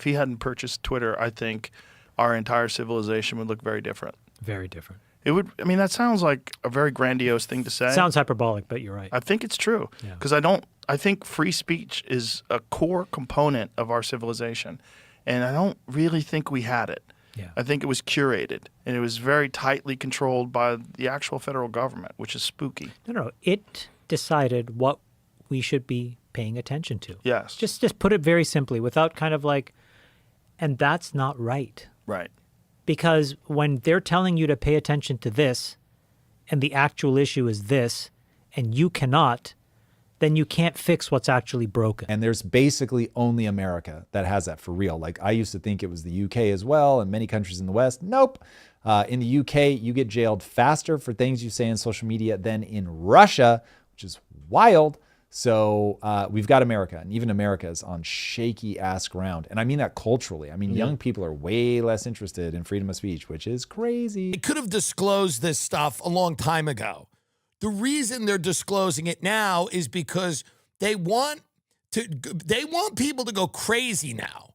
If he hadn't purchased Twitter, I think our entire civilization would look very different. Very different. It would. I mean, that sounds like a very grandiose thing to say. Sounds hyperbolic, but you're right. I think it's true because I think free speech is a core component of our civilization, and I don't really think we had it. Yeah. I think it was curated, and it was very tightly controlled by the actual federal government, which is spooky. No. It decided what we should be paying attention to. Yes. Just put it very simply, without kind of like, and that's not right. Right. Because when they're telling you to pay attention to this, and the actual issue is this, and you cannot, then you can't fix what's actually broken. And there's basically only America that has that for real. Like, I used to think it was the UK as well, and many countries in the West. Nope. In the UK, you get jailed faster for things you say on social media than in Russia, which is wild. So we've got America, and even America is on shaky ass ground. And I mean that culturally. I mean, young people are way less interested in freedom of speech, which is crazy. They could have disclosed this stuff a long time ago. The reason they're disclosing it now is because they want people to go crazy now.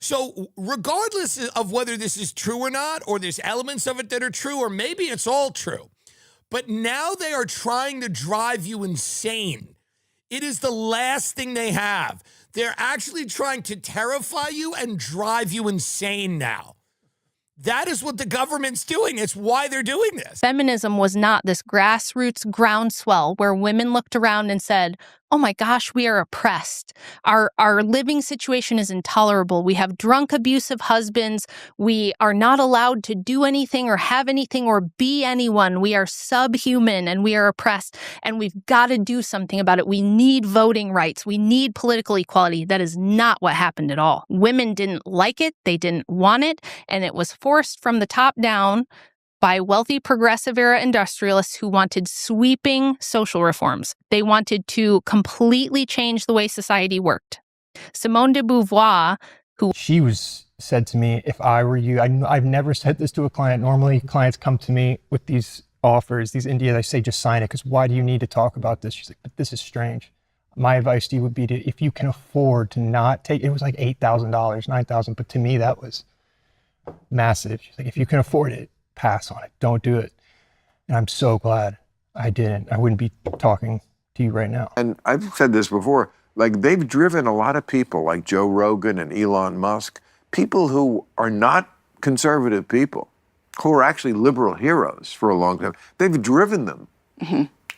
So regardless of whether this is true or not, or there's elements of it that are true, or maybe it's all true, but now they are trying to drive you insane. It is the last thing they have. They're actually trying to terrify you and drive you insane now. That is what the government's doing. It's why they're doing this. Feminism was not this grassroots groundswell where women looked around and said, oh my gosh, we are oppressed. Our living situation is intolerable. We have drunk, abusive husbands. We are not allowed to do anything or have anything or be anyone. We are subhuman and we are oppressed, and we've got to do something about it. We need voting rights. We need political equality. That is not what happened at all. Women didn't like it. They didn't want it. And it was forced from the top down by wealthy progressive era industrialists who wanted sweeping social reforms. They wanted to completely change the way society worked. Simone de Beauvoir, said to me, if I were you, I've never said this to a client. Normally clients come to me with these offers, these India, I say, just sign it, because why do you need to talk about this? She's like, but this is strange. My advice to you would be to, if you can afford to not take, it was like $8,000, $9,000, but to me that was massive. She's like, if you can afford it, pass on it. Don't do it. And I'm so glad I didn't. I wouldn't be talking to you right now. And I've said this before, like, they've driven a lot of people like Joe Rogan and Elon Musk, people who are not conservative people, who are actually liberal heroes for a long time. They've driven them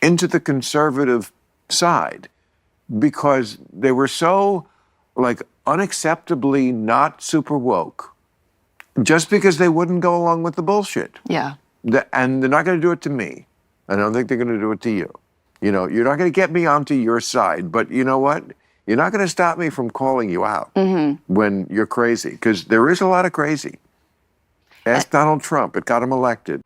into the conservative side because they were so, like, unacceptably not super woke, just because they wouldn't go along with the bullshit. Yeah. And they're not going to do it to me. I don't think they're going to do it to you. You know, you're not going to get me onto your side, but you know what? You're not going to stop me from calling you out when you're crazy, because there is a lot of crazy. Ask Donald Trump. It got him elected.